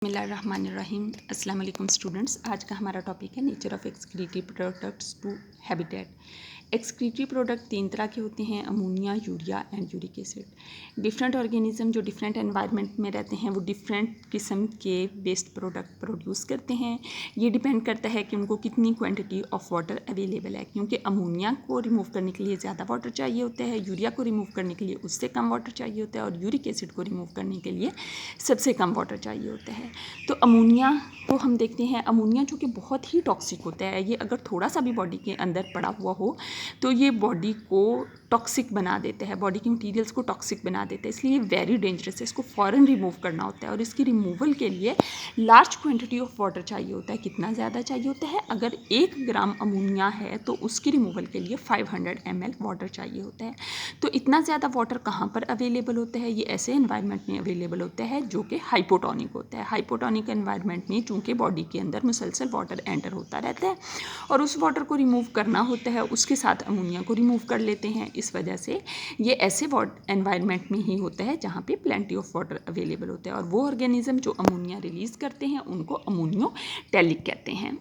बिस्मिल्लाहिर्रहमानिर्रहीम। अस्सलाम वालेकुम स्टूडेंट्स। आज का हमारा टॉपिक है nature of excretory products to habitat. Excretory product तीन तरह के होते हैं, ammonia, urea and uric acid. Different organism जो डिफरेंट एनवायरनमेंट में रहते हैं वो डिफरेंट किस्म के वेस्ट प्रोडक्ट प्रोड्यूस करते हैं। ये डिपेंड करता है कि उनको कितनी क्वांटिटी ऑफ वाटर अवेलेबल है, क्योंकि अमोनिया को रिमूव करने के लिए ज़्यादा वाटर चाहिए होता है, यूरिया को रिमूव करने के लिए उससे कम वाटर चाहिए होता है और यूरिक एसिड को रिमूव करने के लिए सबसे कम वाटर चाहिए होता है। तो अमोनिया को हम देखते हैं, अमोनिया जो कि बहुत ही टॉक्सिक होता है, ये अगर थोड़ा सा भी बॉडी के अंदर पड़ा हुआ हो तो ये बॉडी को टॉक्सिक बना देते हैं, बॉडी के मटीरियल्स को टॉक्सिक बना देते हैं, इसलिए वेरी डेंजरस है। इसको फ़ौरन रिमूव करना होता है और इसकी रिमूवल के लिए लार्ज क्वांटिटी ऑफ वाटर चाहिए होता है। कितना ज़्यादा चाहिए होता है? अगर 1 ग्राम अमोनिया है तो उसकी रिमूवल के लिए 500 ml वाटर चाहिए होता है। तो इतना ज़्यादा वाटर कहाँ पर अवेलेबल होता है? ये ऐसे एनवायरनमेंट में अवेलेबल होता है जो कि हाइपोटोनिक होता है। हाइपोटोनिक एनवायरनमेंट में चूँकि बॉडी के अंदर मुसलसल वाटर एंटर होता रहता है और उस वाटर को रिमूव करना होता है, उसके साथ अमोनिया को रिमूव कर लेते हैं। इस वजह से ये ऐसे एनवायरनमेंट में ही होता है जहाँ पे प्लेंटी ऑफ वाटर अवेलेबल होता है और वो ऑर्गेनिज्म जो अमोनिया रिलीज़ करते हैं उनको अमोनियोटेलिक कहते हैं।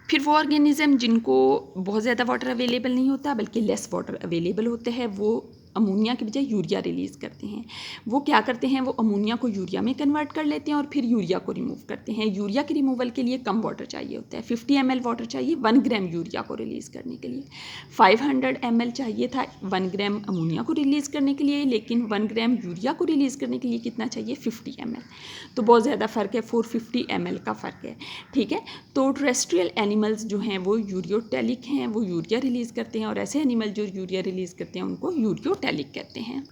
फिर वो ऑर्गेनिज्म जिनको बहुत ज़्यादा वाटर अवेलेबल नहीं होता बल्कि लेस वाटर अवेलेबल होते हैं, वो अमोनिया के बजाय यूरिया रिलीज़ करते हैं। वो क्या करते हैं? वो अमोनिया को यूरिया में कन्वर्ट कर लेते हैं और फिर यूरिया को रिमूव करते हैं। यूरिया के रिमूवल के लिए कम वाटर चाहिए होता है, 50 ml वाटर चाहिए 1 ग्राम यूरिया को रिलीज़ करने के लिए। 500 ml चाहिए था 1 ग्राम अमोनिया को रिलीज़ करने के लिए, लेकिन 1 ग्राम यूरिया को रिलीज़ करने के लिए कितना चाहिए? 50 ml। तो बहुत ज़्यादा फ़र्क है, 450 ml का फ़र्क है। ठीक है, तो टेरेस्ट्रियल एनिमल्स जो हैं वो यूरियोटेलिक हैं, वो यूरिया रिलीज़ करते हैं और ऐसे एनिमल जो यूरिया रिलीज़ करते हैं उनको यूरियोटेलिक कहते हैं।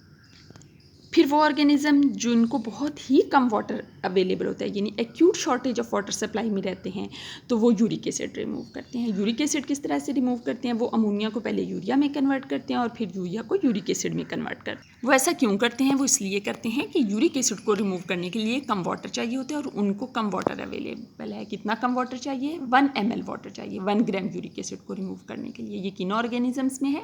फिर वो ऑर्गेनिज्म जिनको बहुत ही कम वाटर अवेलेबल होता है, यानी acute shortage of water supply में रहते हैं, तो वो यूरिक एसिड रिमूव करते हैं। यूरिक एसिड किस तरह से रिमूव करते हैं? वो अमोनिया को पहले यूरिया में कन्वर्ट करते हैं और फिर यूरिया को यूरिक एसिड में कन्वर्ट करते हैं। वो ऐसा क्यों करते हैं? वो इसलिए करते हैं कि यूरिक एसिड को रिमूव करने के लिए कम वाटर चाहिए होता है और उनको कम वाटर अवेलेबल है। कितना कम वाटर चाहिए? 1 ml वाटर चाहिए 1 ग्राम यूरिक एसिड को रिमूव करने के लिए। ये किन ऑर्गेनिजम्स में है?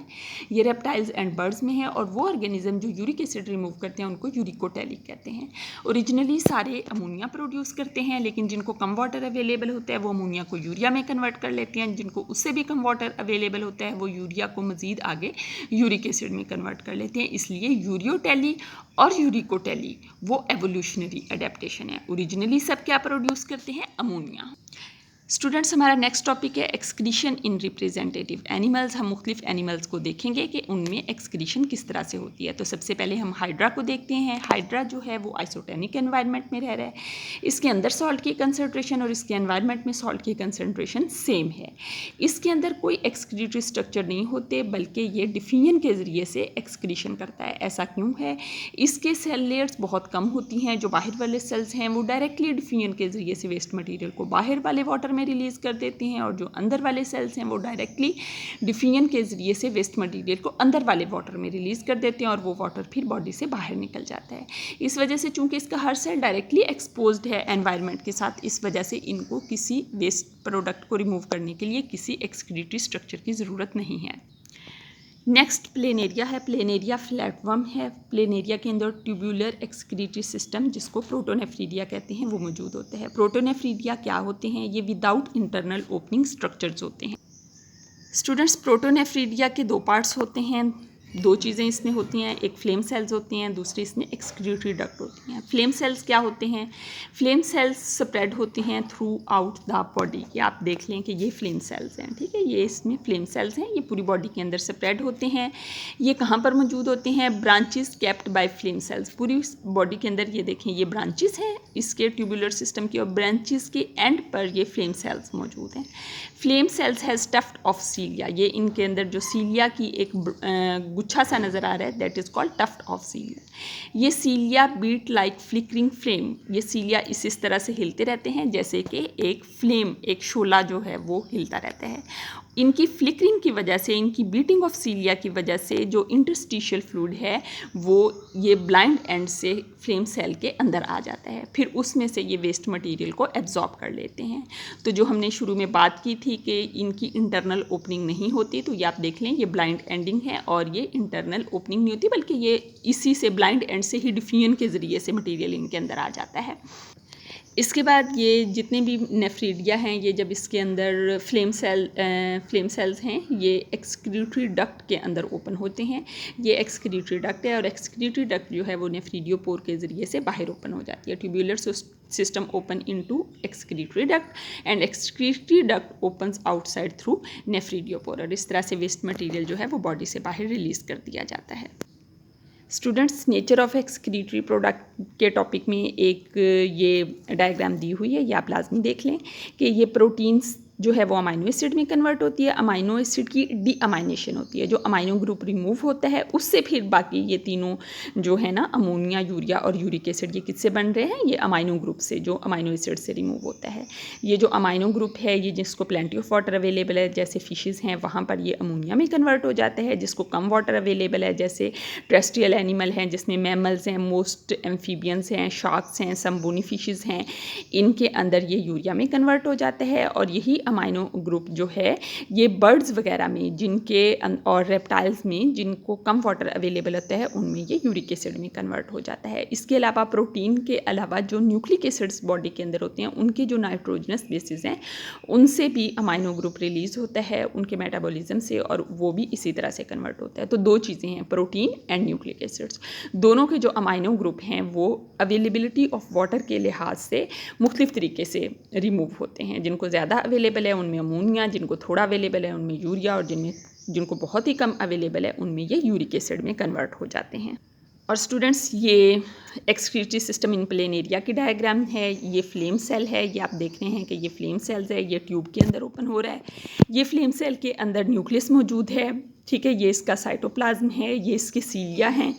ये रेप्टाइल्स एंड बर्ड्स में है और वो ऑर्गेनिज्म जो यूरिक एसिड रिमूव करते हैं उनको यूरिकोटेलिक कहते हैं। ओरिजिनली सारे अमोनिया प्रोड्यूस करते हैं, लेकिन जिनको कम वाटर अवेलेबल होता है वो अमोनिया को यूरिया में कन्वर्ट कर लेते हैं, जिनको उससे भी कम वाटर अवेलेबल होता है वो यूरिया को मज़ीद आगे यूरिक एसिड में कन्वर्ट कर लेते हैं। इसलिए यूरियोटेली और यूरिकोटेली वो एवोल्यूशनरी अडेप्टेशन है। ओरिजिनली सब क्या प्रोड्यूस करते हैं? अमोनिया। स्टूडेंट्स, हमारा नेक्स्ट टॉपिक है एक्सक्रीशन इन रिप्रेजेंटेटिव एनिमल्स। हम मुख्तलिफ एनिमल्स को देखेंगे कि उनमें एक्सक्रीशन किस तरह से होती है। तो सबसे पहले हम हाइड्रा को देखते हैं। हाइड्रा जो है वो आइसोटेनिक एनवायरनमेंट में रह रहा है, इसके अंदर सॉल्ट की कंसनट्रेशन और इसके एनवायरनमेंट में सॉल्ट की कंसनट्रेशन सेम है। इसके अंदर कोई एक्सक्रीटरी स्ट्रक्चर नहीं होते बल्कि ये डिफियन के ज़रिए से एक्सक्रीशन करता है। ऐसा क्यों है? इसके सेल लेयर्स बहुत कम होती हैं। जो बाहर वाले सेल्स हैं वो डायरेक्टली डिफियन के ज़रिए से वेस्ट मटीरियल को बाहर वाले वाटर में रिलीज़ कर देती हैं और जो अंदर वाले सेल्स हैं वो डायरेक्टली डिफियन के ज़रिए से वेस्ट मटीरियल को अंदर वाले वाटर में रिलीज़ कर देते हैं और वो वाटर फिर बॉडी से बाहर निकल जाता है। इस वजह से चूँकि इसका हर सेल डायरेक्टली एक्सपोज्ड है एनवायरनमेंट के साथ, इस वजह से इनको किसी वेस्ट प्रोडक्ट को रिमूव करने के लिए किसी एक्सक्रीटरी स्ट्रक्चर की ज़रूरत नहीं है। नेक्स्ट प्लेनेरिया है। प्लेनेरिया फ्लैटवर्म है। प्लेनेरिया के अंदर ट्यूबुलर एक्सक्रीटरी सिस्टम जिसको प्रोटोनेफ्रीडिया कहते हैं वो मौजूद होते हैं। प्रोटोनेफ्रीडिया क्या होते हैं? ये विदाउट इंटरनल ओपनिंग स्ट्रक्चर्स होते हैं। स्टूडेंट्स, प्रोटोनेफ्रीडिया के 2 पार्ट्स होते हैं, 2 चीज़ें इसमें होती हैं। एक फ्लेम सेल्स होती हैं, दूसरी इसमें एक्सक्रीटरी डक्ट होती हैं। फ्लेम सेल्स क्या होते हैं? फ्लेम सेल्स स्प्रेड होती हैं थ्रू आउट द बॉडी। ये आप देख लें कि ये फ्लेम सेल्स हैं, ठीक है, ये इसमें फ्लेम सेल्स हैं, ये पूरी बॉडी के अंदर स्प्रेड होते हैं। ये कहाँ पर मौजूद होते हैं? Branches kept bye flame cells. पूरी बॉडी के अंदर ये देखें, ये ब्रांचेस हैं इसके ट्यूबुलर सिस्टम की और ब्रांचेस के एंड पर ये फ्लेम सेल्स मौजूद हैं। Flame cells has tuft of cilia. ये इनके अंदर जो सीलिया की एक गुच्छा सा नज़र आ रहा है, that is called tuft of cilia. ये cilia beat like flickering flame. ये सीलिया इस तरह से हिलते रहते हैं जैसे कि एक फ्लेम, एक शोला जो है वो हिलता रहता है। इनकी फ्लिकरिंग की वजह से, इनकी बीटिंग ऑफ सीलिया की वजह से जो इंटरस्टिशियल फ्लूइड है वो ये ब्लाइंड एंड से फ्लेम सेल के अंदर आ जाता है, फिर उसमें से ये वेस्ट मटेरियल को एब्जॉर्ब कर लेते हैं। तो जो हमने शुरू में बात की थी कि इनकी इंटरनल ओपनिंग नहीं होती, तो ये आप देख लें, ये ब्लाइंड एंडिंग है और ये इंटरनल ओपनिंग नहीं होती, बल्कि ये इसी से ब्लाइंड एंड से ही डिफ्यूजन के ज़रिए से मटेरियल इनके अंदर आ जाता है। इसके बाद ये जितने भी नेफ्रीडिया हैं, ये जब इसके अंदर फ्लेम सेल्स हैं, ये एक्सक्रीटरी डक्ट के अंदर ओपन होते हैं। ये एक्सक्रीटरी डक्ट है और एक्सक्रीटरी डक्ट जो है वो नेफ्रीडियोपोर के ज़रिए से बाहर ओपन हो जाती है। Tubular system open into excretory duct and excretory duct opens outside through nephridiopore, और इस तरह से वेस्ट मटेरियल जो है वो बॉडी से बाहर रिलीज़ कर दिया जाता है। Students, nature of excretory product के टॉपिक में एक ये डायग्राम दी हुई है, ये आप लाजमी देख लें कि ये प्रोटीन्स जो है वो अमाइनो एसिड में कन्वर्ट होती है। अमाइनो एसिड की डीअमाइनेशन होती है, जो अमाइनो ग्रुप रिमूव होता है उससे फिर बाकी ये तीनों जो है ना, अमोनिया, यूरिया और यूरिक एसिड, ये किससे बन रहे हैं? ये अमाइनो ग्रुप से, जो अमाइनो एसिड से रिमूव होता है। ये जो अमाइनो ग्रुप है, ये जिसको प्लेंटी ऑफ वाटर अवेलेबल है, जैसे फिशेज़ हैं वहाँ पर ये अमोनिया में कन्वर्ट हो जाता है। जिसको कम वाटर अवेलेबल है, जैसे टेरेस्ट्रियल एनिमल हैं जिसमें मैमल्स हैं, मोस्ट एम्फीबियंस हैं, शार्क्स हैं, सम बोनी फिशेज़ हैं, इनके अंदर ये यूरिया में कन्वर्ट हो जाता है। और यही अमाइनो ग्रुप जो है ये बर्ड्स वगैरह में जिनके और रेप्टाइल्स में जिनको कम वाटर अवेलेबल होता है उनमें ये यूरिक एसिड में कन्वर्ट हो जाता है। इसके अलावा प्रोटीन के अलावा जो न्यूक्लिक एसिड्स बॉडी के अंदर होते हैं उनके जो नाइट्रोजनस बेसिस हैं उनसे भी अमाइनो ग्रुप रिलीज़ होता है उनके मेटाबॉलिज्म से, और वो भी इसी तरह से कन्वर्ट होता है। तो दो चीज़ें हैं, प्रोटीन एंड न्यूक्लिक एसिड्स। दोनों के जो अमाइनो ग्रुप हैं वो अवेलेबिलिटी ऑफ वाटर के लिहाज से मुख्तलिफ तरीके से रिमूव होते हैं। जिनको ज़्यादा अवेलेबल है उनमें अमोनिया, जिनको थोड़ा अवेलेबल है उनमें यूरिया, और जिनको बहुत ही कम अवेलेबल है उनमें ये यूरिक एसिड में कन्वर्ट हो जाते हैं। और स्टूडेंट्स, ये excretory system in plain area की डायग्राम है। ये फ्लेम सेल है, ये आप देख रहे हैं कि ये फ्लेम सेल्स है, ये ट्यूब के अंदर ओपन हो रहा है। ये फ्लेम सेल के अंदर न्यूक्लियस मौजूद है, ठीक है। ये इसका साइटोप्लाज्म है, ये इसके सीलिया हैं,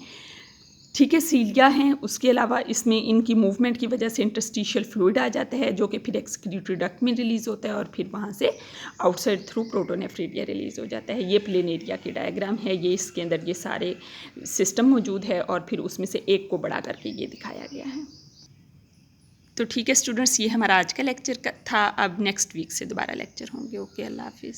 ठीक है, सीलिया हैं। उसके अलावा इसमें इनकी मूवमेंट की वजह से इंटरस्टिशियल फ्लूइड आ जाता है जो कि फिर एक्सक्रीटरी डक्ट में रिलीज़ होता है और फिर वहाँ से आउटसाइड थ्रू प्रोटोनेफ्रीडिया रिलीज़ हो जाता है। ये प्लेन एरिया की डायग्राम है, ये इसके अंदर ये सारे सिस्टम मौजूद है और फिर उसमें से एक को बढ़ा करके ये दिखाया गया है। तो ठीक है स्टूडेंट्स, ये हमारा आज का लेक्चर था। अब नेक्स्ट वीक से दोबारा लेक्चर होंगे। ओके, अल्लाह हाफिज़।